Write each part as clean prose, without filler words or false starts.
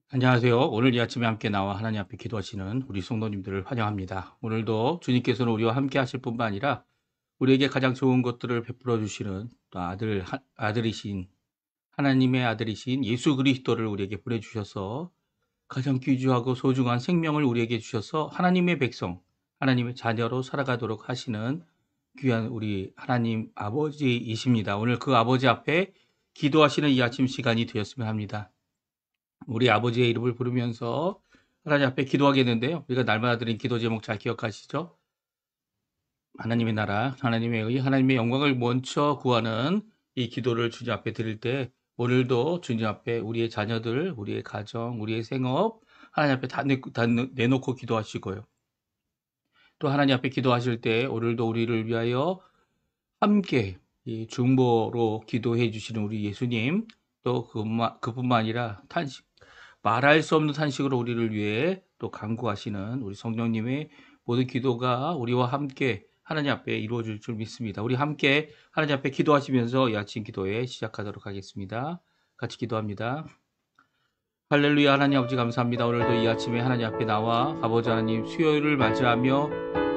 안녕하세요. 오늘 이 아침에 함께 나와 하나님 앞에 기도하시는 우리 성도님들을 환영합니다. 오늘도 주님께서는 우리와 함께 하실 뿐만 아니라 우리에게 가장 좋은 것들을 베풀어 주시는 또 아들이신 하나님의 아들이신 예수 그리스도를 우리에게 보내주셔서 가장 귀중하고 소중한 생명을 우리에게 주셔서 하나님의 백성, 하나님의 자녀로 살아가도록 하시는 귀한 우리 하나님 아버지이십니다. 오늘 그 아버지 앞에 기도하시는 이 아침 시간이 되었으면 합니다. 우리 아버지의 이름을 부르면서 하나님 앞에 기도하겠는데요. 우리가 날마다 드린 기도 제목 잘 기억하시죠? 하나님의 나라, 하나님의 의, 하나님의 영광을 먼저 구하는 이 기도를 주님 앞에 드릴 때 오늘도 주님 앞에 우리의 자녀들, 우리의 가정, 우리의 생업 하나님 앞에 다 내놓고 기도하시고요. 또 하나님 앞에 기도하실 때 오늘도 우리를 위하여 함께 이 중보로 기도해 주시는 우리 예수님, 또 그뿐만 아니라 말할 수 없는 탄식으로 우리를 위해 또 간구하시는 우리 성령님의 모든 기도가 우리와 함께 하나님 앞에 이루어질 줄 믿습니다. 우리 함께 하나님 앞에 기도하시면서 이 아침 기도에 시작하도록 하겠습니다. 같이 기도합니다. 할렐루야. 하나님 아버지 감사합니다. 오늘도 이 아침에 하나님 앞에 나와 아버지 하나님 수요일을 맞이하며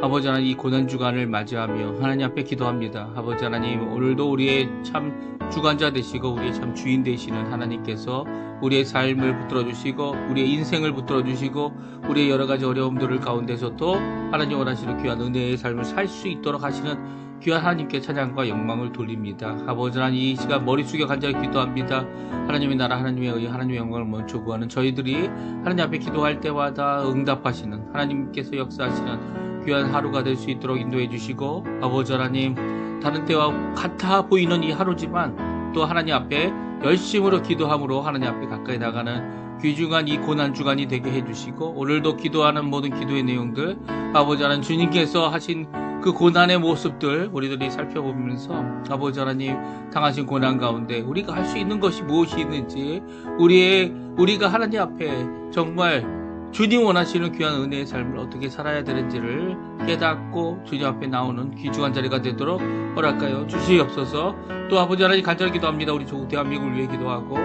아버지 하나님 이 고난주간을 맞이하며 하나님 앞에 기도합니다. 아버지 하나님 오늘도 우리의 참 주관자 되시고 우리의 참 주인 되시는 하나님께서 우리의 삶을 붙들어 주시고 우리의 인생을 붙들어 주시고 우리의 여러 가지 어려움들을 가운데서도 하나님 원하시는 귀한 은혜의 삶을 살 수 있도록 하시는 귀한 하나님께 찬양과 영광을 돌립니다. 아버지 하나님 이 시간 머리 숙여 간절히 기도합니다. 하나님의 나라 하나님의 의 하나님의 영광을 먼저 구하는 저희들이 하나님 앞에 기도할 때마다 응답하시는 하나님께서 역사하시는 귀한 하루가 될 수 있도록 인도해 주시고 아버지 하나님 다른 때와 같아 보이는 이 하루지만 또 하나님 앞에 열심으로 기도함으로 하나님 앞에 가까이 나가는 귀중한 이 고난주간이 되게 해주시고 오늘도 기도하는 모든 기도의 내용들 아버지 하나님 주님께서 하신 그 고난의 모습들 우리들이 살펴보면서 아버지 하나님 당하신 고난 가운데 우리가 할 수 있는 것이 무엇이 있는지 우리가 하나님 앞에 정말 주님 원하시는 귀한 은혜의 삶을 어떻게 살아야 되는지를 깨닫고 주님 앞에 나오는 귀중한 자리가 되도록 허락하여 주시옵소서. 또 아버지 하나님 간절히 기도합니다. 우리 조국 대한민국을 위해 기도하고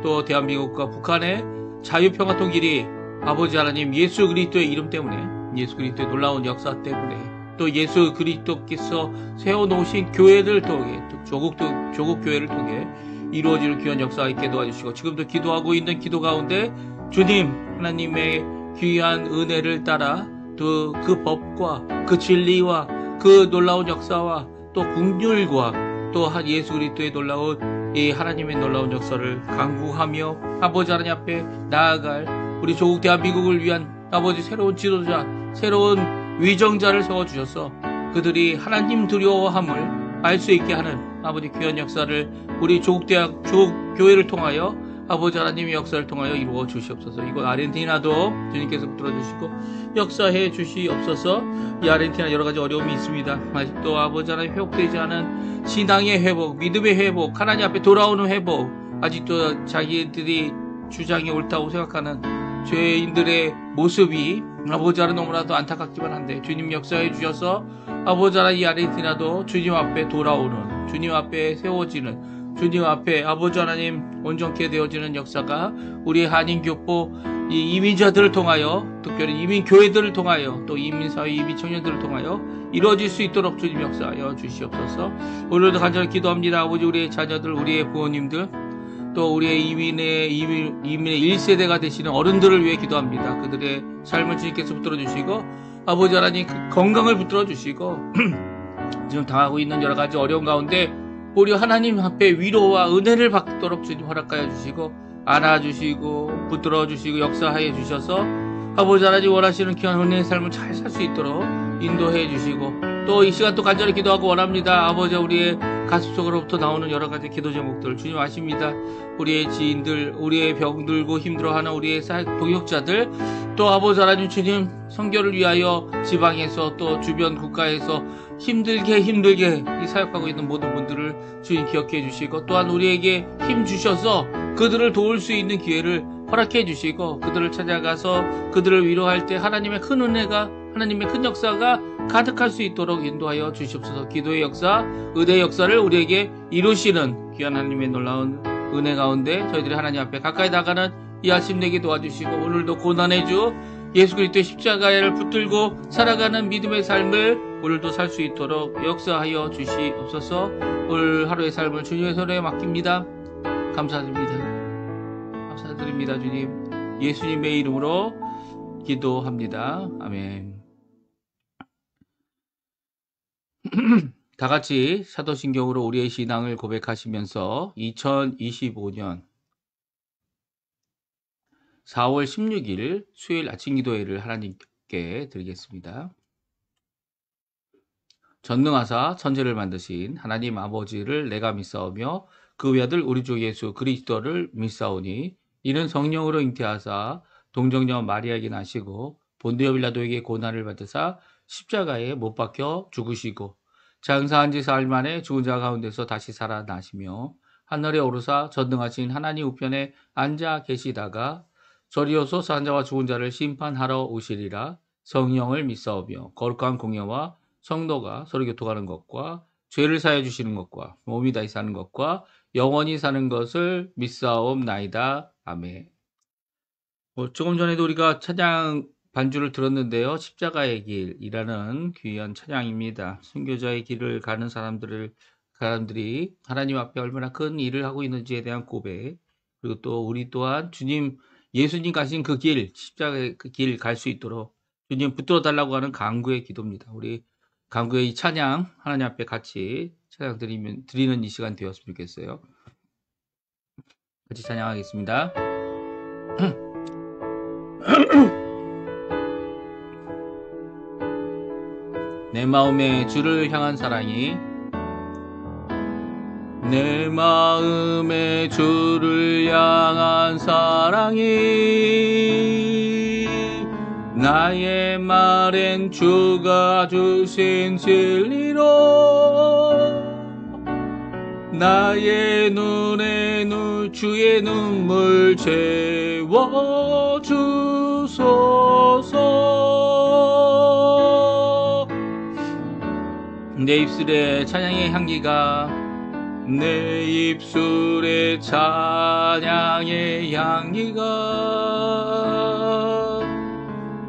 또 대한민국과 북한의 자유평화 통일이 아버지 하나님 예수 그리스도의 이름 때문에 예수 그리스도의 놀라운 역사 때문에 또 예수 그리스도께서 세워놓으신 교회를 통해 또 조국 교회를 통해 이루어지는 귀한 역사가 있게 도와주시고 지금도 기도하고 있는 기도 가운데 주님 하나님의 귀한 은혜를 따라 또 그 법과 그 진리와 그 놀라운 역사와 또 긍휼과 또 예수 그리스도의 놀라운 이 하나님의 놀라운 역사를 간구하며 아버지 하나님 앞에 나아갈 우리 조국 대한민국을 위한 아버지 새로운 지도자 새로운 위정자를 세워주셔서 그들이 하나님 두려워함을 알 수 있게 하는 아버지 귀한 역사를 우리 조국 교회를 통하여 아버지 하나님의 역사를 통하여 이루어 주시옵소서. 이곳 아르헨티나도 주님께서 붙들어 주시고 역사해 주시옵소서. 이 아르헨티나 여러 가지 어려움이 있습니다. 아직도 아버지 하나님 회복되지 않은 신앙의 회복, 믿음의 회복, 하나님 앞에 돌아오는 회복, 아직도 자기들이 주장이 옳다고 생각하는 죄인들의 모습이 아버지 하나님 너무나도 안타깝기만 한데 주님 역사해 주셔서 아버지 하나님 이 아르헨티나도 주님 앞에 돌아오는 주님 앞에 세워지는 주님 앞에 아버지 하나님 온전케 되어지는 역사가 우리 한인교포 이 이민자들을 통하여 특별히 이민교회들을 통하여 또 이민사회 이민청년들을 통하여 이루어질 수 있도록 주님 역사하여 주시옵소서. 오늘도 간절히 기도합니다. 아버지 우리의 자녀들 우리의 부모님들 또 우리의 이민의 1세대가 되시는 어른들을 위해 기도합니다. 그들의 삶을 주님께서 붙들어 주시고 아버지 하나님 그 건강을 붙들어 주시고 지금 당하고 있는 여러 가지 어려운 가운데 우리 하나님 앞에 위로와 은혜를 받도록 주님 허락하여 주시고 안아주시고 붙들어 주시고 역사하여 주셔서 아버지 하나님 원하시는 귀한 은혜의 삶을 잘 살 수 있도록 인도해 주시고 또 이 시간 또 간절히 기도하고 원합니다. 아버지 우리의 가슴 속으로부터 나오는 여러 가지 기도 제목들 주님 아십니다. 우리의 지인들 우리의 병들고 힘들어하는 우리의 동역자들 또 아버지 하나님 주님 선교를 위하여 지방에서 또 주변 국가에서 힘들게 이 사역하고 있는 모든 분들을 주님 기억해 주시고 또한 우리에게 힘 주셔서 그들을 도울 수 있는 기회를 허락해 주시고 그들을 찾아가서 그들을 위로할 때 하나님의 큰 은혜가 하나님의 큰 역사가 가득할 수 있도록 인도하여 주시옵소서. 기도의 역사, 의대의 역사를 우리에게 이루시는 귀한 하나님의 놀라운 은혜 가운데 저희들이 하나님 앞에 가까이 나가는 이 아침 내게 도와주시고 오늘도 고난의 주 예수 그리스도의 십자가를 붙들고 살아가는 믿음의 삶을 오늘도 살 수 있도록 역사하여 주시옵소서. 오늘 하루의 삶을 주님의 손에 맡깁니다. 감사드립니다 주님. 예수님의 이름으로 기도합니다. 아멘. 다 같이 사도신경으로 우리의 신앙을 고백하시면서 2025년 4월 16일 수요일 아침 기도회를 하나님께 드리겠습니다. 전능하사 천지를 만드신 하나님 아버지를 내가 믿사오며 그 외아들 우리 주 예수 그리스도를 믿사오니 이는 성령으로 잉태하사 동정녀 마리아에게 나시고 본디오 빌라도에게 고난을 받으사 십자가에 못 박혀 죽으시고 장사한 지 사흘 만에 죽은 자 가운데서 다시 살아나시며 하늘에 오르사 전능하신 하나님 우편에 앉아 계시다가 저리오소서 한 자와 죽은 자를 심판하러 오시리라. 성령을 믿사오며 거룩한 공예와 성도가 서로 교통하는 것과 죄를 사해 주시는 것과 몸이 다시 사는 것과 영원히 사는 것을 믿사옵나이다. 아멘. 조금 전에도 우리가 찬양 반주를 들었는데요. 십자가의 길이라는 귀한 찬양입니다. 순교자의 길을 가는 사람들이 하나님 앞에 얼마나 큰 일을 하고 있는지에 대한 고백, 그리고 또 우리 또한 예수님 가신 그 길, 십자가의 그 길 갈 수 있도록 주님 붙들어 달라고 하는 간구의 기도입니다. 우리 간구의 이 찬양 하나님 앞에 같이 찬양 드리는 이 시간 되었으면 좋겠어요. 같이 찬양하겠습니다. 내 마음에 주를 향한 사랑이 내 마음에 주를 향한 사랑이 나의 말엔 주가 주신 진리로 나의 눈에 주의 눈물 채워주소서. 내 입술에 찬양의 향기가 내 입술에 찬양의 향기가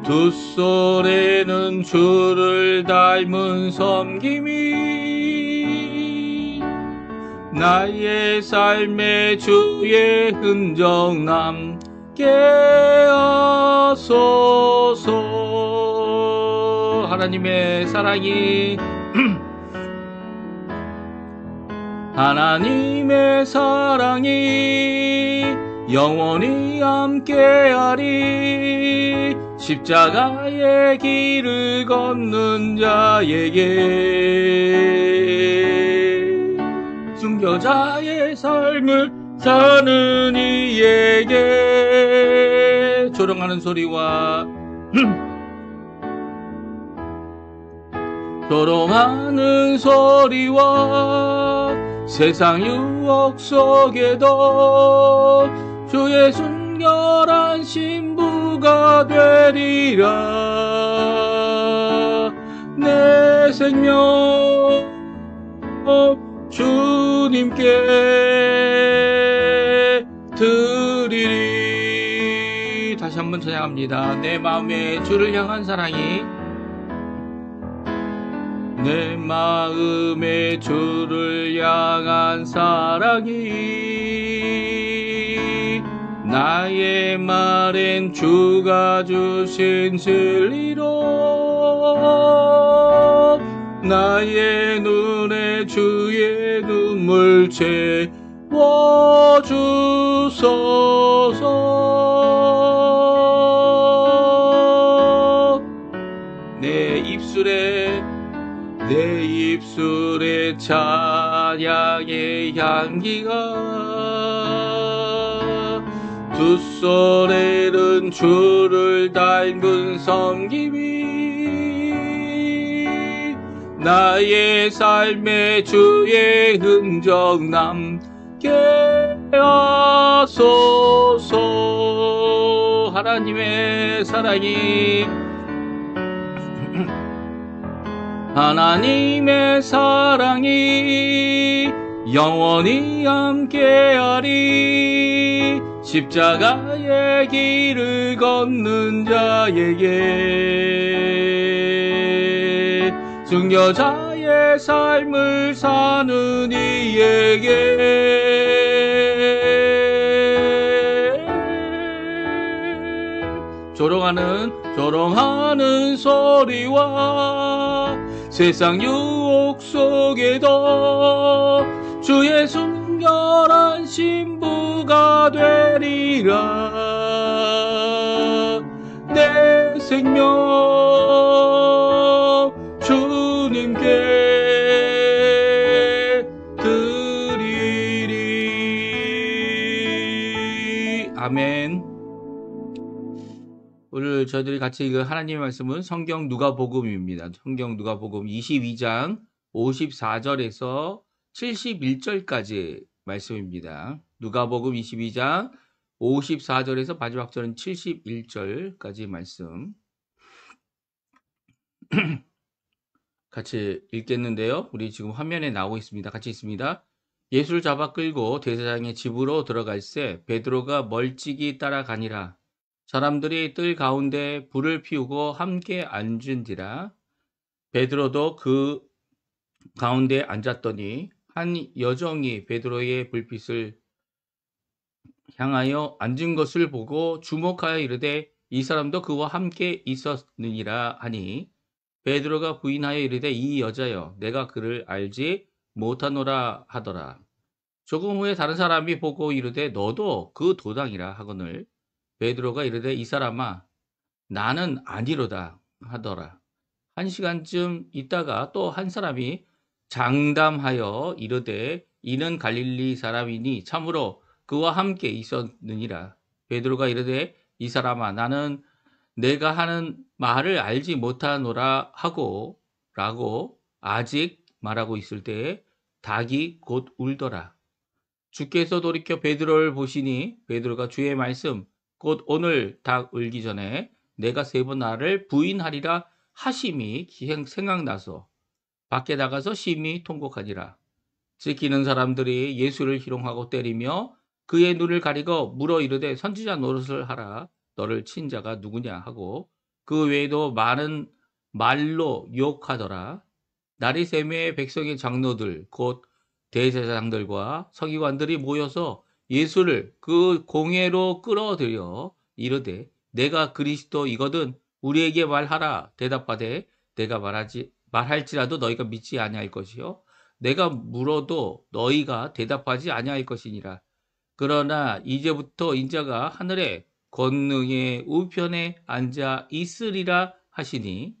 두 손에는 주를 닮은 섬김이 나의 삶에 주의 흔적 남게 하소서. 하나님의 사랑이 하나님의 사랑이 영원히 함께하리. 십자가의 길을 걷는 자에게 순교자의 삶을 사는 이에게 조롱하는 소리와 조롱하는 소리와 세상 유혹 속에도 주의 순결한 신부가 되리라. 내 생명 주님께 드리리. 다시 한번 찬양합니다. 내 마음에 주를 향한 사랑이 내 마음에 주를 향한 사랑이 나의 말엔 주가 주신 진리로 나의 눈에 주의 눈물 채워주소서. 내 입술에 찬양의 향기가 두 손에는 주를 닮은 섬김이 나의 삶에 주의 흔적 남게 하소서. 하나님의 사랑이 하나님의 사랑이 영원히 함께하리. 십자가의 길을 걷는 자에게, 승려자의 삶을 사는 이에게 조롱하는 소리와 세상 유혹 속에도 주의 순결한 신부가 되리라. 내 생명 주님께 드리리. 아멘. 오늘 저희들이 같이 읽은 하나님의 말씀은 성경 누가복음입니다. 성경 누가복음 22장 54절에서 71절까지 말씀입니다. 누가복음 22장 54절에서 마지막 절은 71절까지 말씀 같이 읽겠는데요. 우리 지금 화면에 나오고 있습니다. 같이 있습니다. 예수를 잡아 끌고 대제사장의 집으로 들어갈새 베드로가 멀찍이 따라가니라. 사람들이 뜰 가운데 불을 피우고 함께 앉은지라. 베드로도 그 가운데 앉았더니 한 여종이 베드로의 불빛을 향하여 앉은 것을 보고 주목하여 이르되 이 사람도 그와 함께 있었느니라 하니, 베드로가 부인하여 이르되 이 여자여 내가 그를 알지 못하노라 하더라. 조금 후에 다른 사람이 보고 이르되 너도 그 도당이라 하거늘 베드로가 이르되 이 사람아 나는 아니로다 하더라. 1시간쯤 있다가 또 한 사람이 장담하여 이르되 이는 갈릴리 사람이니 참으로 그와 함께 있었느니라. 베드로가 이르되 이 사람아 나는 내가 하는 말을 알지 못하노라 하고 라고 아직 말하고 있을 때에 닭이 곧 울더라. 주께서 돌이켜 베드로를 보시니 베드로가 주의 말씀 곧 오늘 닭 울기 전에 내가 3번 나를 부인하리라 하심이 생각나서 밖에 나가서 심히 통곡하니라. 지키는 사람들이 예수를 희롱하고 때리며 그의 눈을 가리고 물어 이르되 선지자 노릇을 하라. 너를 친 자가 누구냐 하고 그 외에도 많은 말로 욕하더라. 날이 새매 백성의 장로들 곧 대제사장들과 서기관들이 모여서 예수를 그 공회로 끌어들여 이르되 내가 그리스도이거든 우리에게 말하라. 대답하되 내가 말할지라도 너희가 믿지 아니할 것이요 내가 물어도 너희가 대답하지 아니할 것이니라. 그러나 이제부터 인자가 하늘의 권능의 우편에 앉아 있으리라 하시니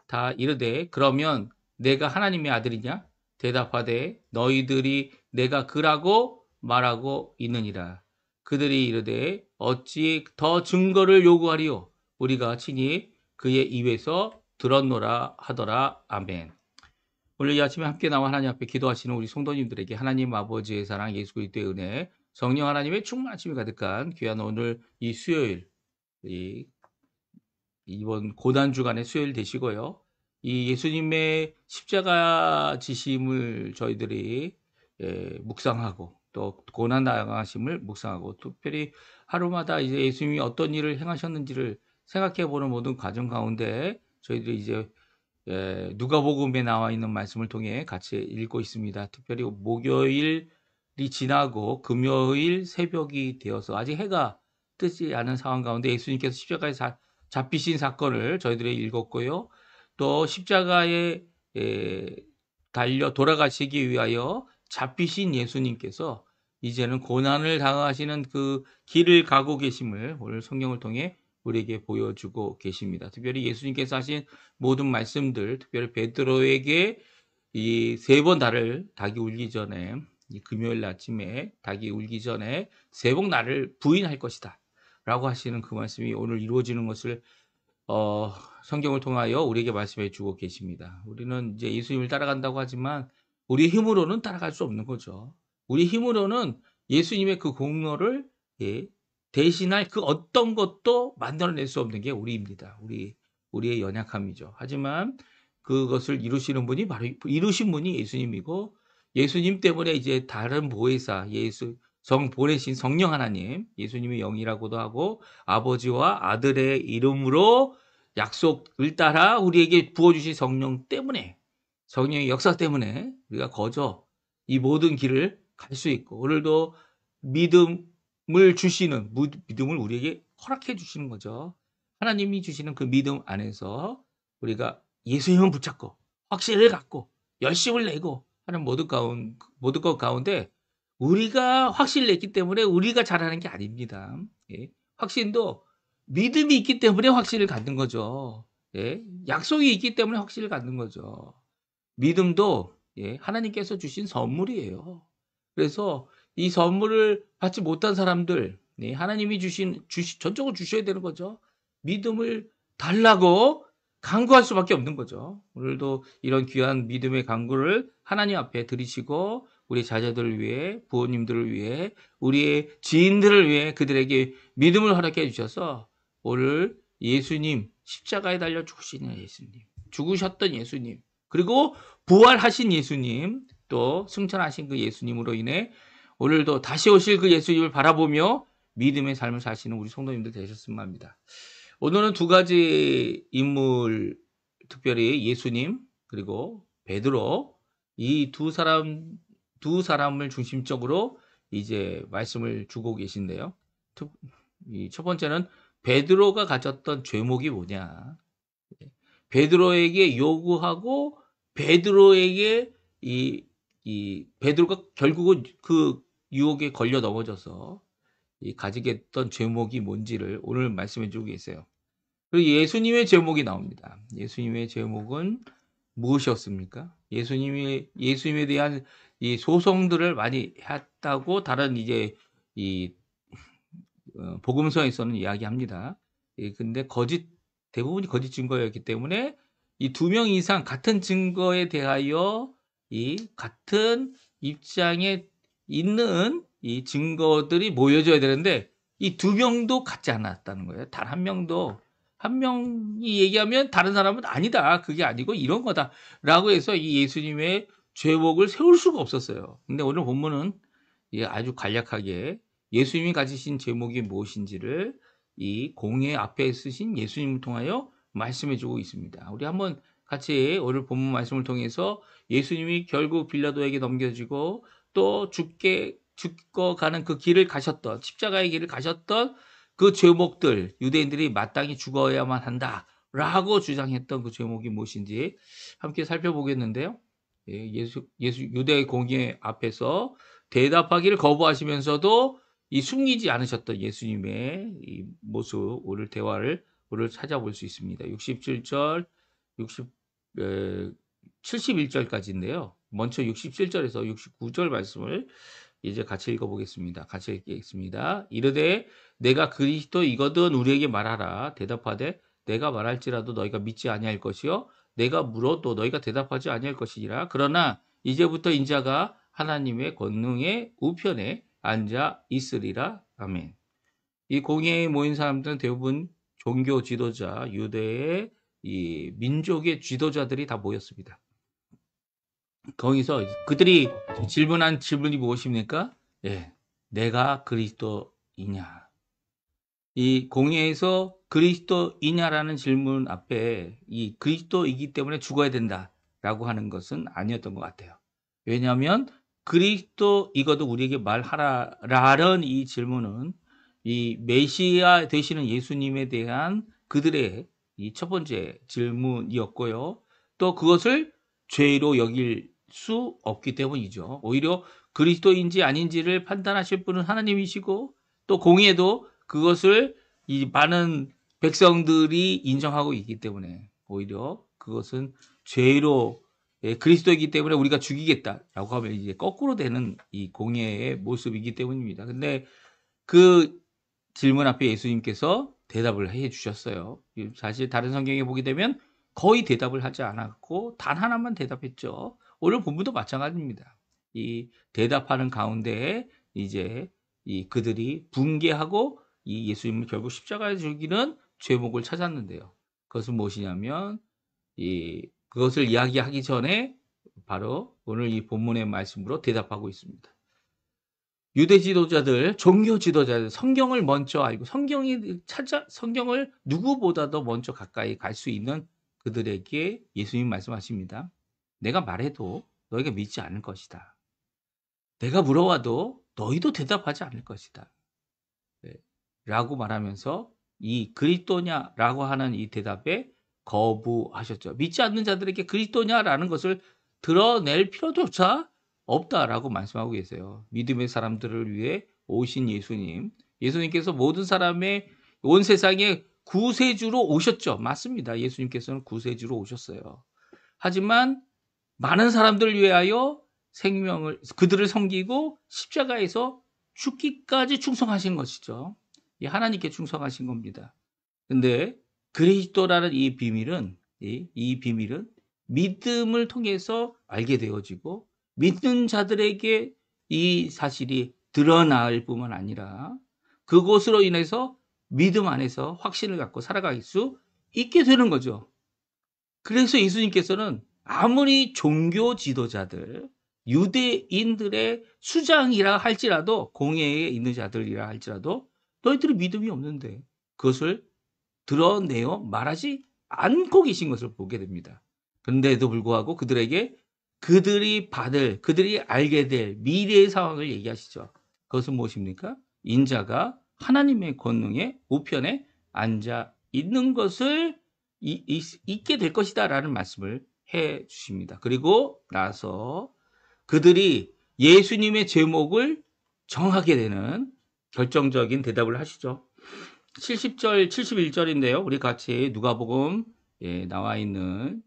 다 이르되 그러면 내가 하나님의 아들이냐? 대답하되 너희들이 내가 그라고 말하고 있느니라. 그들이 이르되 어찌 더 증거를 요구하리요? 우리가 친히 그의 입에서 들었노라 하더라. 아멘. 오늘 이 아침에 함께 나와 하나님 앞에 기도하시는 우리 성도님들에게 하나님 아버지의 사랑, 예수 그리스도의 은혜, 성령 하나님의 충만하심이 가득한 귀한 오늘 이 수요일, 이번 고난주간의 수요일 되시고요. 이 예수님의 십자가 지심을 저희들이 묵상하고 또 고난 당하심을 묵상하고 특별히 하루마다 이제 예수님이 어떤 일을 행하셨는지를 생각해 보는 모든 과정 가운데 저희들이 이제 누가복음에 나와 있는 말씀을 통해 같이 읽고 있습니다. 특별히 목요일이 지나고 금요일 새벽이 되어서 아직 해가 뜨지 않은 상황 가운데 예수님께서 십자가에 잡히신 사건을 저희들이 읽었고요. 또 십자가에 달려 돌아가시기 위하여 잡히신 예수님께서 이제는 고난을 당하시는 그 길을 가고 계심을 오늘 성경을 통해 우리에게 보여주고 계십니다. 특별히 예수님께서 하신 모든 말씀들, 특별히 베드로에게 이 3번 닭이 울기 전에, 이 금요일 아침에 닭이 울기 전에 3번 나를 부인할 것이다 라고 하시는 그 말씀이 오늘 이루어지는 것을 성경을 통하여 우리에게 말씀해 주고 계십니다. 우리는 이제 예수님을 따라간다고 하지만 우리 힘으로는 따라갈 수 없는 거죠. 우리 힘으로는 예수님의 그 공로를 대신할 그 어떤 것도 만들어낼 수 없는 게 우리입니다. 우리의 연약함이죠. 하지만 그것을 이루시는 분이 바로 이루신 분이 예수님이고 예수님 때문에 이제 다른 보혜사 보내신 성령 하나님, 예수님의 영이라고도 하고 아버지와 아들의 이름으로 약속을 따라 우리에게 부어주신 성령 때문에, 성령의 역사 때문에 우리가 거저 이 모든 길을 갈 수 있고, 오늘도 믿음을 주시는, 믿음을 우리에게 허락해 주시는 거죠. 하나님이 주시는 그 믿음 안에서 우리가 예수님을 붙잡고 확신을 갖고 열심을 내고 하는 모든 것 가운데 우리가 확신을 냈기 때문에 우리가 잘하는 게 아닙니다. 예. 확신도 믿음이 있기 때문에 확신을 갖는 거죠. 예. 약속이 있기 때문에 확신을 갖는 거죠. 믿음도 예, 하나님께서 주신 선물이에요. 그래서 이 선물을 받지 못한 사람들, 예, 하나님이 전적으로 주셔야 되는 거죠. 믿음을 달라고 간구할 수밖에 없는 거죠. 오늘도 이런 귀한 믿음의 간구를 하나님 앞에 드리시고 우리 자녀들을 위해, 부모님들을 위해, 우리의 지인들을 위해 그들에게 믿음을 허락해 주셔서 오늘 예수님, 십자가에 달려 죽으시는 예수님, 죽으셨던 예수님, 그리고 부활하신 예수님, 또 승천하신 그 예수님으로 인해 오늘도 다시 오실 그 예수님을 바라보며 믿음의 삶을 사시는 우리 성도님들 되셨으면 합니다. 오늘은 두 가지 인물, 특별히 예수님 그리고 베드로, 이 두 사람을 중심적으로 이제 말씀을 주고 계신데요. 첫 번째는 베드로가 가졌던 죄목이 뭐냐. 베드로에게 요구하고 베드로에게 베드로가 결국은 그 유혹에 걸려 넘어져서 가지게 했던 죄목이 뭔지를 오늘 말씀해 주고 계세요. 그리고 예수님의 제목이 나옵니다. 예수님의 제목은 무엇이었습니까? 예수님에 대한 이 소송들을 많이 했다고 다른 이제 복음서에서는 이야기합니다. 근데 대부분이 거짓 증거였기 때문에 이 2명 이상 같은 증거에 대하여 이 같은 입장에 있는 이 증거들이 모여져야 되는데 이 2명도 같지 않았다는 거예요. 단 한 명이 얘기하면 다른 사람은 아니다. 그게 아니고 이런 거다라고 해서 이 예수님의 죄목을 세울 수가 없었어요. 근데 오늘 본문은 아주 간략하게 예수님이 가지신 제목이 무엇인지를 이 공회 앞에 쓰신 예수님을 통하여 말씀해 주고 있습니다. 우리 한번 같이 오늘 본문 말씀을 통해서 예수님이 결국 빌라도에게 넘겨지고 또 죽고 가는 그 길을 가셨던, 십자가의 길을 가셨던 그 죄목들, 유대인들이 마땅히 죽어야만 한다라고 주장했던 그 죄목이 무엇인지 함께 살펴보겠는데요. 유대 공회 앞에서 대답하기를 거부하시면서도 이 숨기지 않으셨던 예수님의 이 모습, 오늘 대화를 오늘 찾아볼 수 있습니다. 67절, 71절까지인데요. 먼저 67절에서 69절 말씀을 이제 같이 읽어보겠습니다. 같이 읽겠습니다. 이르되 내가 그리스도이거든 우리에게 말하라. 대답하되 내가 말할지라도 너희가 믿지 아니할 것이요 내가 물어도 너희가 대답하지 아니할 것이니라. 그러나 이제부터 인자가 하나님의 권능의 우편에 앉아 있으리라. 아멘. 이 공회에 모인 사람들은 대부분 종교 지도자, 유대의 이 민족의 지도자들이 다 모였습니다. 거기서 그들이 질문한 질문이 무엇입니까? 예, 내가 그리스도이냐? 이 공회에서 그리스도이냐라는 질문 앞에 이 그리스도이기 때문에 죽어야 된다라고 하는 것은 아니었던 것 같아요. 왜냐하면 그리스도이거든 우리에게 말하라라는 이 질문은 이 메시아 되시는 예수님에 대한 그들의 이 첫 번째 질문이었고요. 또 그것을 죄로 여길 수 없기 때문이죠. 오히려 그리스도인지 아닌지를 판단하실 분은 하나님이시고 또 공의에도 그것을 이 많은 백성들이 인정하고 있기 때문에 오히려 그것은 죄로 그리스도이기 때문에 우리가 죽이겠다라고 하면 이제 거꾸로 되는 이 공의의 모습이기 때문입니다. 근데 그 질문 앞에 예수님께서 대답을 해 주셨어요. 사실 다른 성경에 보게 되면 거의 대답을 하지 않았고 단 하나만 대답했죠. 오늘 본문도 마찬가지입니다. 이 대답하는 가운데 이제 그들이 붕괴하고 이 예수님을 결국 십자가에 죽이는 죄목을 찾았는데요. 그것은 무엇이냐면 그것을 이야기하기 전에 바로 오늘 이 본문의 말씀으로 대답하고 있습니다. 유대 지도자들, 종교 지도자들, 성경을 먼저 알고 성경을 누구보다도 먼저 가까이 갈 수 있는 그들에게 예수님 말씀하십니다. 내가 말해도 너희가 믿지 않을 것이다. 내가 물어와도 너희도 대답하지 않을 것이다. 네. 라고 말하면서 이 그리스도냐라고 하는 이 대답에 거부하셨죠. 믿지 않는 자들에게 그리스도냐라는 것을 드러낼 필요조차 없다라고 말씀하고 계세요. 믿음의 사람들을 위해 오신 예수님. 예수님께서 모든 사람의 온 세상에 구세주로 오셨죠. 맞습니다. 예수님께서는 구세주로 오셨어요. 하지만 많은 사람들을 위하여 그들을 섬기고 십자가에서 죽기까지 충성하신 것이죠. 하나님께 충성하신 겁니다. 근데 그리스도라는 이 비밀은 믿음을 통해서 알게 되어지고 믿는 자들에게 이 사실이 드러날 뿐만 아니라 그것으로 인해서 믿음 안에서 확신을 갖고 살아갈 수 있게 되는 거죠. 그래서 예수님께서는 아무리 종교 지도자들, 유대인들의 수장이라 할지라도, 공회에 있는 자들이라 할지라도 너희들이 믿음이 없는데 그것을 드러내어 말하지 않고 계신 것을 보게 됩니다. 그런데도 불구하고 그들에게 그들이 알게 될 미래의 상황을 얘기하시죠. 그것은 무엇입니까? 인자가 하나님의 권능의 우편에 앉아 있는 것을 있게 될 것이다 라는 말씀을 해 주십니다. 그리고 나서 그들이 예수님의 제목을 정하게 되는 결정적인 대답을 하시죠. 70절, 71절인데요. 우리 같이 누가복음 나와 있는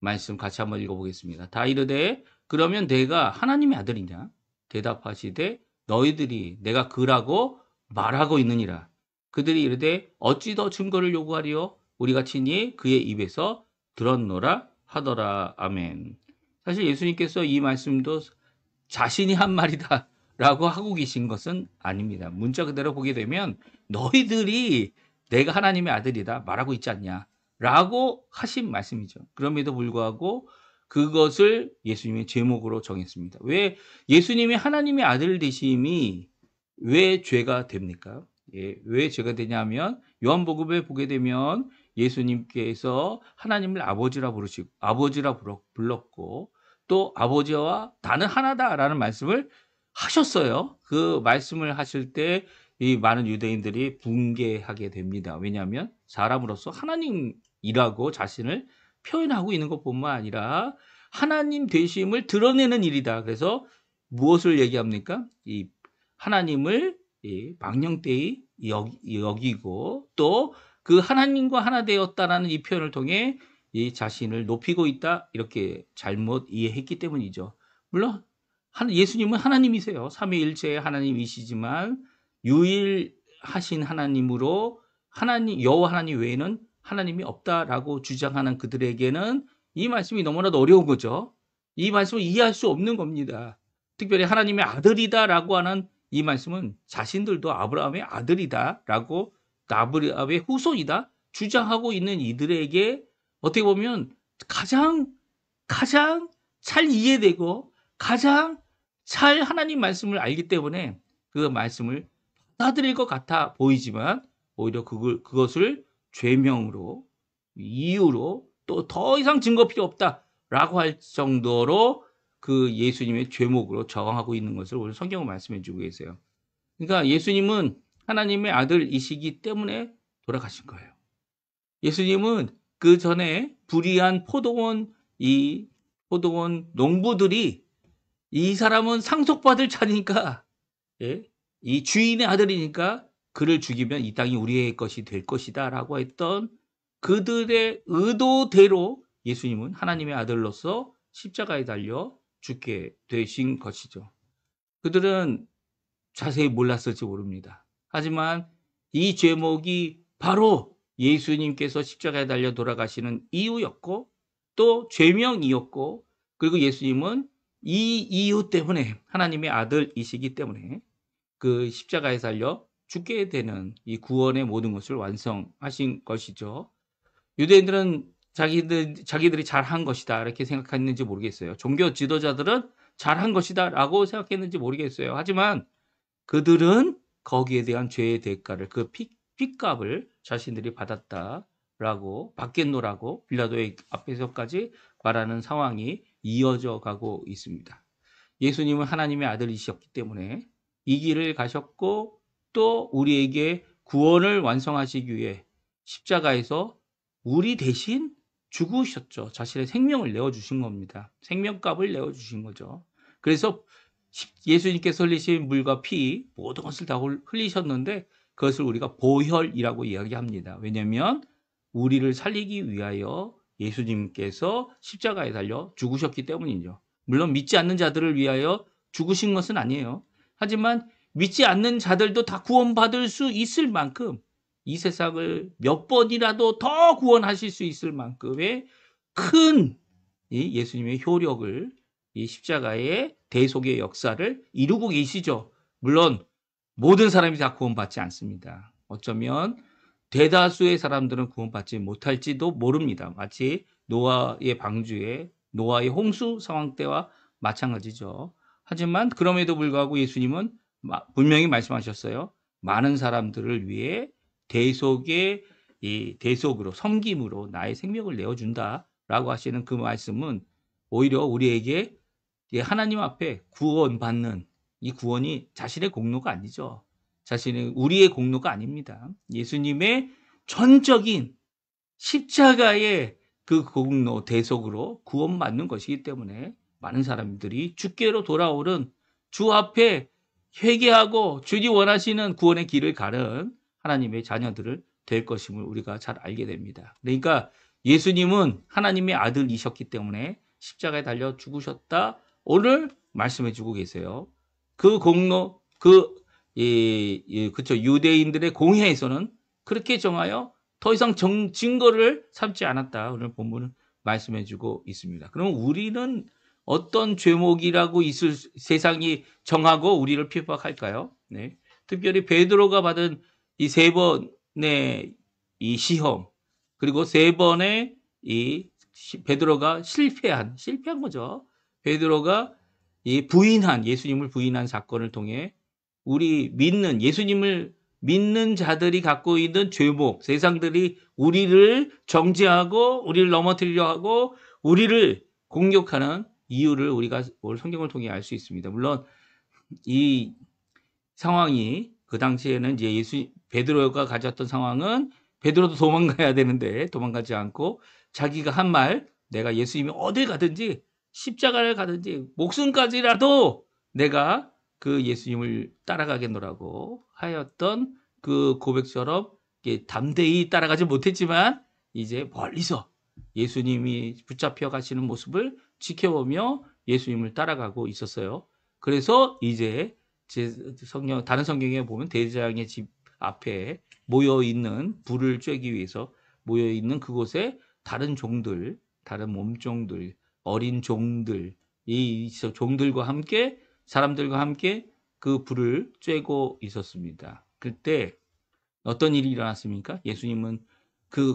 말씀 같이 한번 읽어보겠습니다. 다 이르되 그러면 내가 하나님의 아들이냐? 대답하시되 너희들이 내가 그라고 말하고 있느니라. 그들이 이르되 어찌 더 증거를 요구하리요? 우리가 친히 그의 입에서 들었노라 하더라. 아멘. 사실 예수님께서 이 말씀도 자신이 한 말이다 라고 하고 계신 것은 아닙니다. 문자 그대로 보게 되면 너희들이 내가 하나님의 아들이다 말하고 있지 않냐 라고 하신 말씀이죠. 그럼에도 불구하고 그것을 예수님의 제목으로 정했습니다. 왜 예수님이 하나님의 아들 되심이 왜 죄가 됩니까? 왜 죄가 되냐면 요한복음에 보게 되면 예수님께서 하나님을 아버지라 불렀고 또 아버지와 나는 하나다라는 말씀을 하셨어요. 그 말씀을 하실 때 이 많은 유대인들이 붕괴하게 됩니다. 왜냐하면 사람으로서 하나님이라고 자신을 표현하고 있는 것뿐만 아니라 하나님 되심을 드러내는 일이다. 그래서 무엇을 얘기합니까? 이 하나님을 망령되이 여기고 또 그 하나님과 하나 되었다라는 이 표현을 통해 이 자신을 높이고 있다 이렇게 잘못 이해했기 때문이죠. 물론 예수님은 하나님이세요. 삼위일체의 하나님이시지만 유일하신 하나님으로 여호와 하나님 외에는 하나님이 없다라고 주장하는 그들에게는 이 말씀이 너무나도 어려운 거죠. 이 말씀을 이해할 수 없는 겁니다. 특별히 하나님의 아들이다라고 하는 이 말씀은 자신들도 아브라함의 아들이다라고 아브라함의 후손이다 주장하고 있는 이들에게 어떻게 보면 가장 잘 이해되고 가장 잘 하나님 말씀을 알기 때문에 그 말씀을 받아들일 것 같아 보이지만 오히려 그것을 죄명으로 이유로 또 더 이상 증거 필요 없다라고 할 정도로 그 예수님의 죄목으로 저항하고 있는 것을 오늘 성경은 말씀해 주고 계세요. 그러니까 예수님은 하나님의 아들이시기 때문에 돌아가신 거예요. 예수님은 그 전에 불의한 포도원 농부들이 이 사람은 상속받을 자니까 이 주인의 아들이니까 그를 죽이면 이 땅이 우리의 것이 될 것이다 라고 했던 그들의 의도대로 예수님은 하나님의 아들로서 십자가에 달려 죽게 되신 것이죠. 그들은 자세히 몰랐을지 모릅니다. 하지만 이 제목이 바로 예수님께서 십자가에 달려 돌아가시는 이유였고 또 죄명이었고 그리고 예수님은 이 이유 때문에 하나님의 아들이시기 때문에 그 십자가에 달려 죽게 되는 이 구원의 모든 것을 완성하신 것이죠. 유대인들은 자기들이 잘한 것이다 이렇게 생각했는지 모르겠어요. 종교 지도자들은 잘한 것이다 라고 생각했는지 모르겠어요. 하지만 그들은 거기에 대한 죄의 대가를 그 핏값을 자신들이 받았다라고 받겠노라고 빌라도의 앞에서까지 말하는 상황이 이어져 가고 있습니다. 예수님은 하나님의 아들이셨기 때문에 이 길을 가셨고 또 우리에게 구원을 완성하시기 위해 십자가에서 우리 대신 죽으셨죠. 자신의 생명을 내어주신 겁니다. 생명값을 내어주신 거죠. 그래서 예수님께서 흘리신 물과 피 모든 것을 다 흘리셨는데 그것을 우리가 보혈이라고 이야기합니다. 왜냐하면 우리를 살리기 위하여 예수님께서 십자가에 달려 죽으셨기 때문이죠. 물론 믿지 않는 자들을 위하여 죽으신 것은 아니에요. 하지만 믿지 않는 자들도 다 구원받을 수 있을 만큼 이 세상을 몇 번이라도 더 구원하실 수 있을 만큼의 큰 이 예수님의 효력을 이 십자가의 대속의 역사를 이루고 계시죠. 물론 모든 사람이 다 구원받지 않습니다. 어쩌면 대다수의 사람들은 구원받지 못할지도 모릅니다. 마치 노아의 방주에 노아의 홍수 상황 때와 마찬가지죠. 하지만 그럼에도 불구하고 예수님은 분명히 말씀하셨어요. 많은 사람들을 위해 대속의 이 대속으로 섬김으로 나의 생명을 내어준다라고 하시는 그 말씀은 오히려 우리에게 하나님 앞에 구원받는 이 구원이 자신의 공로가 아니죠. 우리의 공로가 아닙니다. 예수님의 전적인 십자가의 그 공로 대속으로 구원받는 것이기 때문에 많은 사람들이 주께로 돌아오는 주 앞에 회개하고 주님 원하시는 구원의 길을 가는 하나님의 자녀들을 될 것임을 우리가 잘 알게 됩니다. 그러니까 예수님은 하나님의 아들이셨기 때문에 십자가에 달려 죽으셨다. 오늘 말씀해 주고 계세요. 그 공로, 그쵸. 유대인들의 공회에서는 그렇게 정하여 더 이상 증거를 삼지 않았다. 오늘 본문은 말씀해 주고 있습니다. 그럼 우리는 어떤 죄목이라고 있을 세상이 정하고 우리를 핍박할까요? 네. 특별히 베드로가 받은 이 세 번의 이 시험, 그리고 세 번의 이 베드로가 실패한 거죠. 베드로가 예수님을 부인한 사건을 통해 우리 예수님을 믿는 자들이 갖고 있는 죄목, 세상들이 우리를 정죄하고 우리를 넘어뜨리려 하고 우리를 공격하는 이유를 우리가 오늘 성경을 통해 알 수 있습니다. 물론 이 상황이 그 당시에는 이제 베드로가 가졌던 상황은 베드로도 도망가야 되는데 도망가지 않고 자기가 한 말, 내가 예수님이 어딜 가든지 십자가를 가든지 목숨까지라도 내가 그 예수님을 따라가겠노라고 하였던 그 고백처럼 담대히 따라가지 못했지만 이제 멀리서 예수님이 붙잡혀 가시는 모습을 지켜보며 예수님을 따라가고 있었어요. 그래서 이제 다른 성경에 보면 대제사장의 집 앞에 모여있는 불을 쬐기 위해서 모여있는 그곳에 다른 종들, 다른 몸종들, 어린 종들, 이 종들과 함께 사람들과 함께 그 불을 쬐고 있었습니다. 그때 어떤 일이 일어났습니까? 예수님은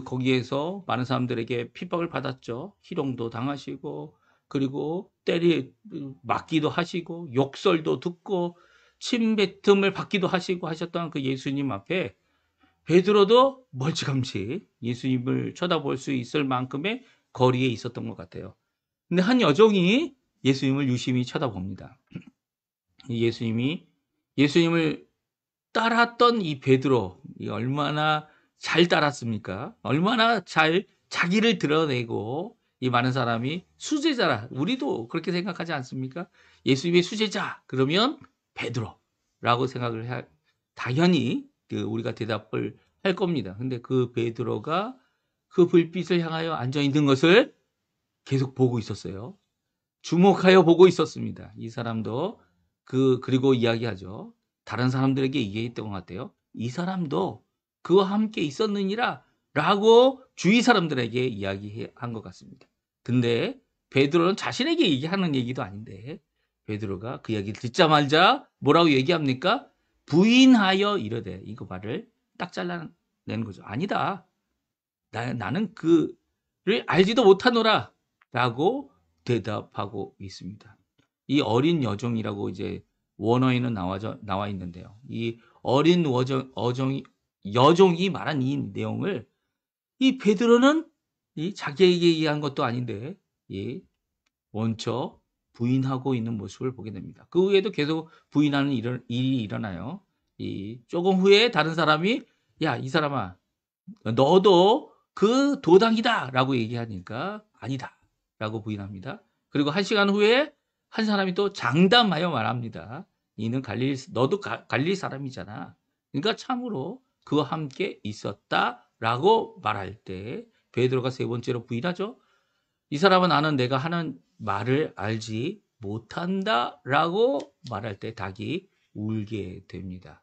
거기에서 많은 사람들에게 핍박을 받았죠. 희롱도 당하시고 그리고 맞기도 하시고 욕설도 듣고 침뱉음을 받기도 하시고 하셨던 그 예수님 앞에 베드로도 멀찌감치 예수님을 쳐다볼 수 있을 만큼의 거리에 있었던 것 같아요. 근데 한 여종이 예수님을 유심히 쳐다봅니다. 예수님을 따랐던 이 베드로, 얼마나 잘 따랐습니까? 얼마나 잘 자기를 드러내고 이 많은 사람이 수제자라, 우리도 그렇게 생각하지 않습니까? 예수님의 수제자, 그러면 베드로라고 생각을 당연히 우리가 대답을 할 겁니다. 근데 그 베드로가 그 불빛을 향하여 앉아 있는 것을 계속 보고 있었어요. 주목하여 보고 있었습니다. 이 사람도 그리고 이야기하죠. 다른 사람들에게 얘기했던 것 같아요. 이 사람도 그와 함께 있었느니라 라고 주위 사람들에게 이야기한 것 같습니다. 근데 베드로는 자신에게 얘기하는 얘기도 아닌데 베드로가 그 얘기를 듣자마자 뭐라고 얘기합니까? 부인하여 이르되, 이거 말을 딱 잘라내는 거죠. 아니다. 나는 그를 알지도 못하노라 라고 대답하고 있습니다. 이 어린 여종이라고 이제 원어에는 나와 있는데요. 이 어린 여종이 말한 이 내용을 이 베드로는 이 자기에게 얘기한 것도 아닌데 먼저 부인하고 있는 모습을 보게 됩니다. 그 후에도 계속 부인하는 일이 일어나요. 조금 후에 다른 사람이 야, 이 사람아, 너도 그 도당이다라고 얘기하니까 아니다라고 부인합니다. 그리고 한 시간 후에 한 사람이 또 장담하여 말합니다. 너도 갈릴 사람이잖아. 그러니까 참으로 그와 함께 있었다라고 말할 때 베드로가 세 번째로 부인하죠. 이 사람은 나는 내가 하는 말을 알지 못한다라고 말할 때 닭이 울게 됩니다.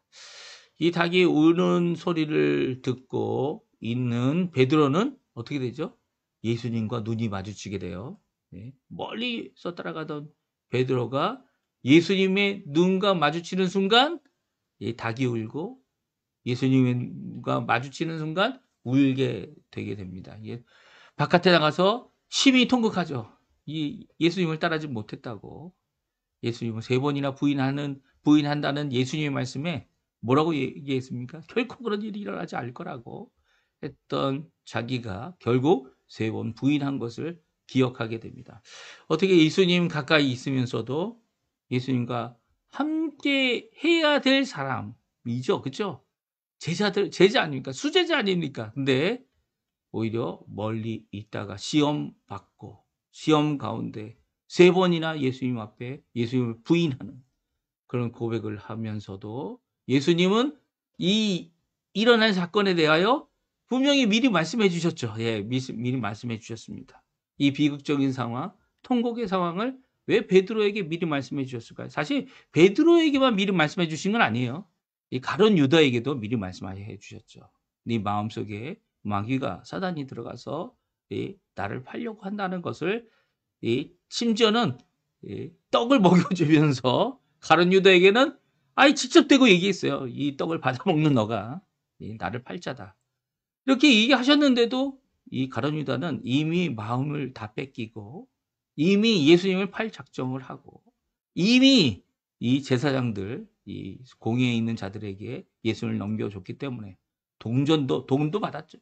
이 닭이 우는 소리를 듣고 있는 베드로는 어떻게 되죠? 예수님과 눈이 마주치게 돼요. 멀리서 따라가던 베드로가 예수님의 눈과 마주치는 순간 닭이 울고 예수님과 마주치는 순간 울게 되게 됩니다. 바깥에 나가서 심히 통곡하죠. 예수님을 따르지 못했다고. 예수님을 세 번이나 부인한다는 예수님의 말씀에 뭐라고 얘기했습니까? 결코 그런 일이 일어나지 않을 거라고 했던 자기가 결국 세 번 부인한 것을 기억하게 됩니다. 어떻게 예수님 가까이 있으면서도 예수님과 함께 해야 될 사람이죠. 그죠? 제자 아닙니까? 수제자 아닙니까? 근데 오히려 멀리 있다가 시험 받고 시험 가운데 세 번이나 예수님 앞에 예수님을 부인하는 그런 고백을 하면서도 예수님은 일어날 사건에 대하여 분명히 미리 말씀해 주셨죠. 미리 말씀해 주셨습니다. 이 비극적인 상황, 통곡의 상황을 왜 베드로에게 미리 말씀해 주셨을까요? 사실 베드로에게만 미리 말씀해 주신 건 아니에요. 이 가룟 유다에게도 미리 말씀해 주셨죠. 네 마음속에 마귀가 사단이 들어가서 나를 팔려고 한다는 것을 심지어는 떡을 먹여주면서 가룟 유다에게는 직접 대고 얘기했어요. 이 떡을 받아먹는 너가 나를 팔 자다. 이렇게 얘기하셨는데도 이 가룟 유다는 이미 마음을 다 뺏기고 이미 예수님을 팔 작정을 하고 이미 이 제사장들, 이 공회에 있는 자들에게 예수님을 넘겨줬기 때문에 돈도 받았죠.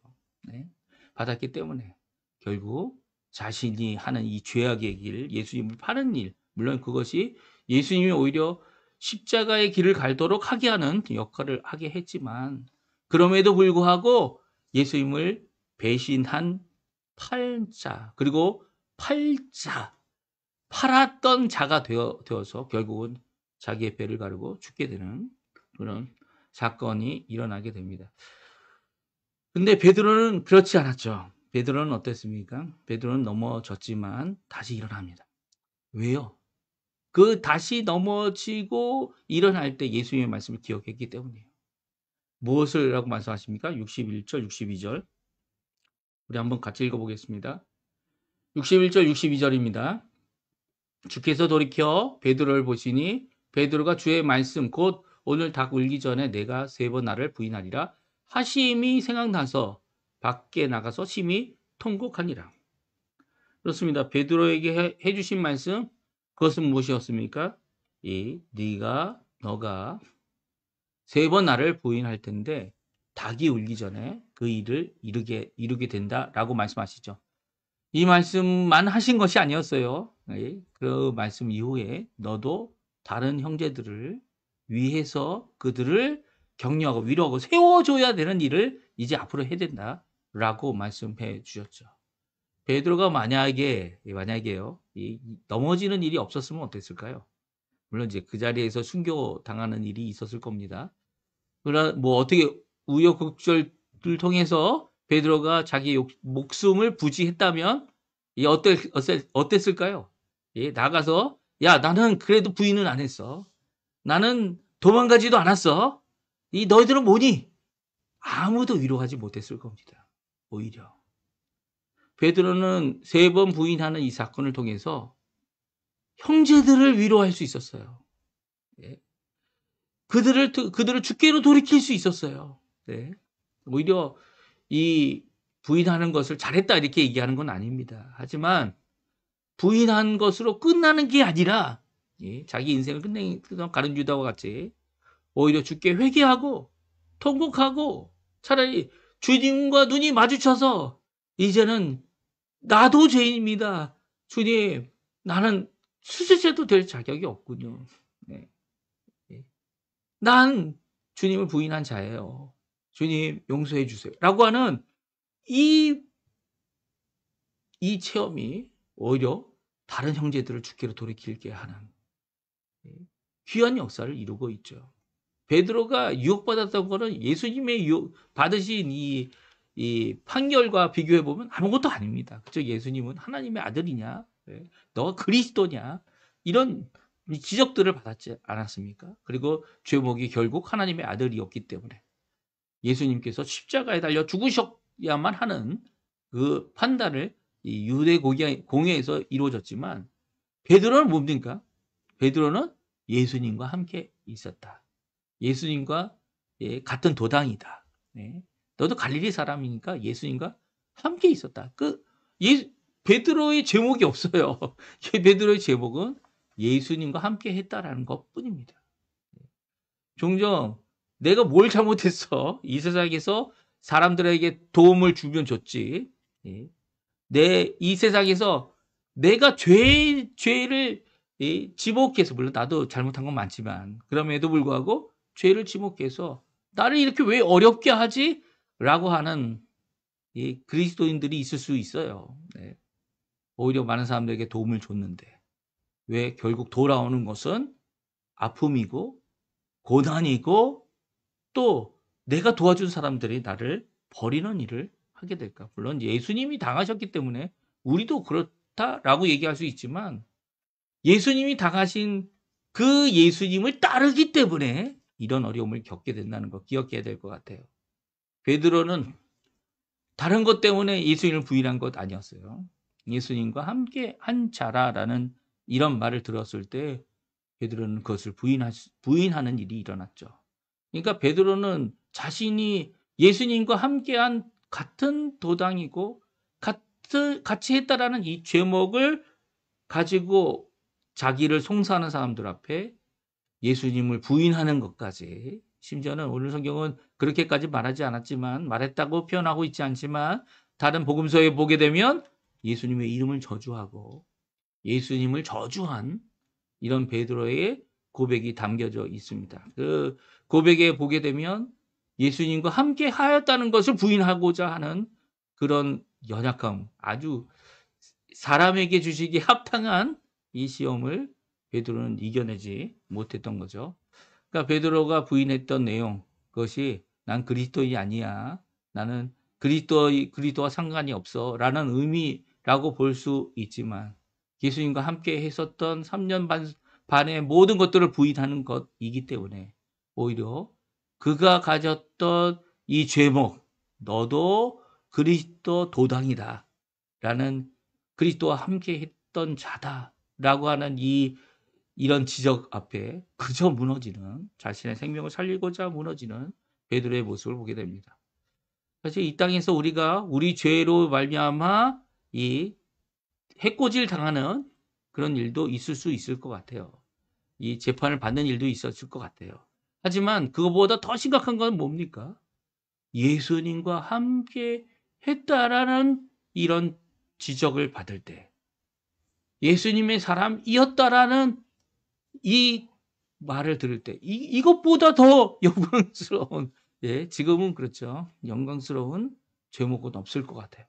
받았기 때문에 결국 자신이 하는 이 죄악의 길, 예수님을 파는 일, 물론 그것이 예수님이 오히려 십자가의 길을 갈도록 하게 하는 역할을 하게 했지만 그럼에도 불구하고 예수님을 배신한 팔자, 그리고 팔았던 자가 되어서 결국은 자기의 배를 가르고 죽게 되는 그런 사건이 일어나게 됩니다. 근데 베드로는 그렇지 않았죠. 베드로는 어땠습니까? 베드로는 넘어졌지만 다시 일어납니다. 왜요? 그 다시 넘어지고 일어날 때 예수님의 말씀을 기억했기 때문이에요. 무엇을 라고 말씀하십니까? 61절, 62절. 우리 한번 같이 읽어보겠습니다. 61절, 62절입니다. 주께서 돌이켜 베드로를 보시니 베드로가 주의 말씀 곧 오늘 닭 울기 전에 내가 세 번 나를 부인하리라 하심이 생각나서 밖에 나가서 심히 통곡하니라. 그렇습니다. 베드로에게 해주신 말씀 그것은 무엇이었습니까? 너가 세 번 나를 부인할 텐데 닭이 울기 전에 그 일을 이루게 된다라고 말씀하시죠. 이 말씀만 하신 것이 아니었어요. 그 말씀 이후에 너도 다른 형제들을 위해서 그들을 격려하고 위로하고 세워줘야 되는 일을 이제 앞으로 해야 된다라고 말씀해 주셨죠. 베드로가 만약에요, 넘어지는 일이 없었으면 어땠을까요? 물론 이제 그 자리에서 순교 당하는 일이 있었을 겁니다. 그러나 어떻게 우여곡절을 통해서 베드로가 자기 목숨을 부지했다면 어땠을까요? 나가서 야 나는 그래도 부인은 안 했어. 나는 도망가지도 않았어. 너희들은 뭐니? 아무도 위로하지 못했을 겁니다. 오히려 베드로는 세 번 부인하는 이 사건을 통해서 형제들을 위로할 수 있었어요. 그들을 주께로 돌이킬 수 있었어요. 오히려 이 부인하는 것을 잘했다 이렇게 얘기하는 건 아닙니다. 하지만 부인한 것으로 끝나는 게 아니라 예, 자기 인생을 끝내는 가룟 유다와 같이 오히려 주께 회개하고 통곡하고 차라리 주님과 눈이 마주쳐서 이제는 나도 죄인입니다. 주님, 나는 수제자도 될 자격이 없군요. 네. 네. 난 주님을 부인한 자예요. 주님 용서해 주세요. 라고 하는 이 체험이 오히려 다른 형제들을 주께로 돌이키게 하는 귀한 역사를 이루고 있죠. 베드로가 유혹받았던 거는 예수님의 받으신 이 판결과 비교해 보면 아무것도 아닙니다. 그죠? 예수님은 하나님의 아들이냐? 너가 그리스도냐? 이런 지적들을 받았지 않았습니까? 그리고 죄목이 결국 하나님의 아들이었기 때문에 예수님께서 십자가에 달려 죽으셔야만 하는 그 판단을 이 유대 공회에서 이루어졌지만 베드로는 뭡니까? 베드로는 예수님과 함께 있었다. 예수님과 같은 도당이다. 네. 너도 갈릴리 사람이니까 예수님과 함께 있었다. 베드로의 제목이 없어요. 베드로의 제목은 예수님과 함께 했다라는 것뿐입니다. 종종 내가 뭘 잘못했어? 이 세상에서 사람들에게 도움을 주면 좋지. 이 세상에서 내가 죄를 지목해서, 물론 나도 잘못한 건 많지만 그럼에도 불구하고 죄를 지목해서 나를 이렇게 왜 어렵게 하지? 라고 하는 그리스도인들이 있을 수 있어요. 네. 오히려 많은 사람들에게 도움을 줬는데 왜 결국 돌아오는 것은 아픔이고 고난이고 또 내가 도와준 사람들이 나를 버리는 일을 하게 될까? 물론 예수님이 당하셨기 때문에 우리도 그렇다라고 얘기할 수 있지만 예수님이 당하신 그 예수님을 따르기 때문에 이런 어려움을 겪게 된다는 거 기억해야 될 것 같아요. 베드로는 다른 것 때문에 예수님을 부인한 것 아니었어요. 예수님과 함께 한 자라라는 이런 말을 들었을 때 베드로는 그것을 부인하는 일이 일어났죠. 그러니까 베드로는 자신이 예수님과 함께한 같은 도당이고 같이 했다라는 이 죄목을 가지고 자기를 송사하는 사람들 앞에 예수님을 부인하는 것까지, 심지어는 오늘 성경은 그렇게까지 말하지 않았지만, 말했다고 표현하고 있지 않지만 다른 복음서에 보게 되면 예수님의 이름을 저주하고 예수님을 저주한 이런 베드로의 고백이 담겨져 있습니다. 그 고백에 보게 되면 예수님과 함께 하였다는 것을 부인하고자 하는 그런 연약함, 아주 사람에게 주시기 합당한 이 시험을 베드로는 이겨내지 못했던 거죠. 그러니까 베드로가 부인했던 내용, 그것이 난 그리스도인이 아니야, 나는 그리스도와 상관이 없어 라는 의미라고 볼 수 있지만 예수님과 함께 했었던 3년 반의 모든 것들을 부인하는 것이기 때문에 오히려 그가 가졌던 이 죄목, 너도 그리스도 도당이다 라는, 그리스도와 함께 했던 자다라고 하는 이런 지적 앞에 그저 무너지는, 자신의 생명을 살리고자 무너지는 베드로의 모습을 보게 됩니다. 사실 이 땅에서 우리가 우리 죄로 말미암아 이 해코지를 당하는 그런 일도 있을 수 있을 것 같아요. 이 재판을 받는 일도 있었을 것 같아요. 하지만 그거보다 더 심각한 건 뭡니까? 예수님과 함께 했다라는 이런 지적을 받을 때, 예수님의 사람이었다라는 이 말을 들을 때, 이것보다 더 영광스러운, 지금은 그렇죠. 영광스러운 죄목은 없을 것 같아요.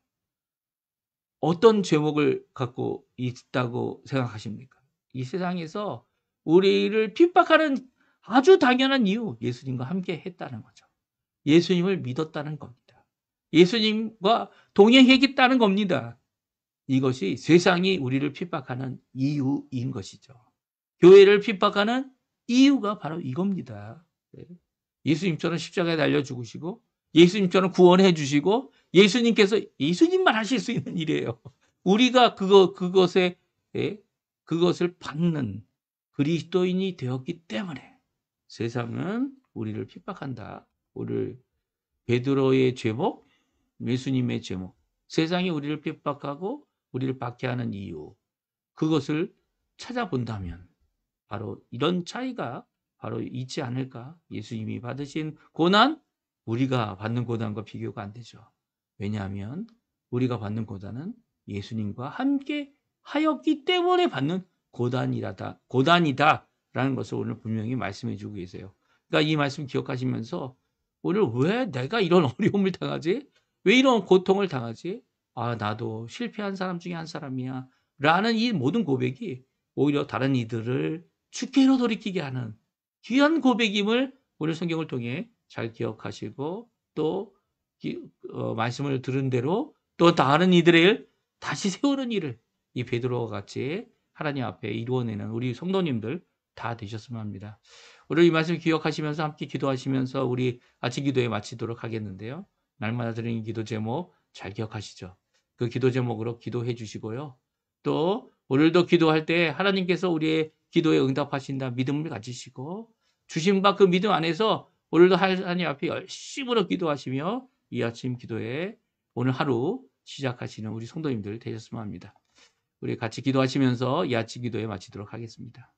어떤 죄목을 갖고 있다고 생각하십니까? 이 세상에서 우리를 핍박하는 아주 당연한 이유, 예수님과 함께 했다는 거죠. 예수님을 믿었다는 겁니다. 예수님과 동행했다는 겁니다. 이것이 세상이 우리를 핍박하는 이유인 것이죠. 교회를 핍박하는 이유가 바로 이겁니다. 예수님처럼 십자가에 달려 죽으시고 예수님처럼 구원해 주시고 예수님께서 예수님만 하실 수 있는 일이에요. 우리가 그것을 받는 그리스도인이 되었기 때문에 세상은 우리를 핍박한다. 오늘 베드로의 제목, 예수님의 제목, 세상이 우리를 핍박하고 우리를 박해하는 이유, 그것을 찾아본다면 바로 이런 차이가 바로 있지 않을까? 예수님이 받으신 고난, 우리가 받는 고난과 비교가 안 되죠. 왜냐하면 우리가 받는 고난은 예수님과 함께 하였기 때문에 받는 고단이다라는 것을 오늘 분명히 말씀해 주고 계세요. 그러니까 이 말씀 기억하시면서 오늘 왜 내가 이런 어려움을 당하지? 왜 이런 고통을 당하지? 아, 나도 실패한 사람 중에 한 사람이야. 라는 이 모든 고백이 오히려 다른 이들을 주께로 돌이키게 하는 귀한 고백임을 오늘 성경을 통해 잘 기억하시고 또 말씀을 들은 대로 또 다른 이들을 다시 세우는 일을 이 베드로와 같이 하나님 앞에 이루어내는 우리 성도님들 다 되셨으면 합니다. 오늘 이 말씀 기억하시면서 함께 기도하시면서 우리 아침 기도에 마치도록 하겠는데요. 날마다 드리는 기도 제목 잘 기억하시죠? 그 기도 제목으로 기도해 주시고요. 또 오늘도 기도할 때 하나님께서 우리의 기도에 응답하신다 믿음을 가지시고 주신 바 그 믿음 안에서 오늘도 하나님 앞에 열심으로 기도하시며 이 아침 기도에 오늘 하루 시작하시는 우리 성도님들 되셨으면 합니다. 우리 같이 기도하시면서 이 아침 기도에 마치도록 하겠습니다.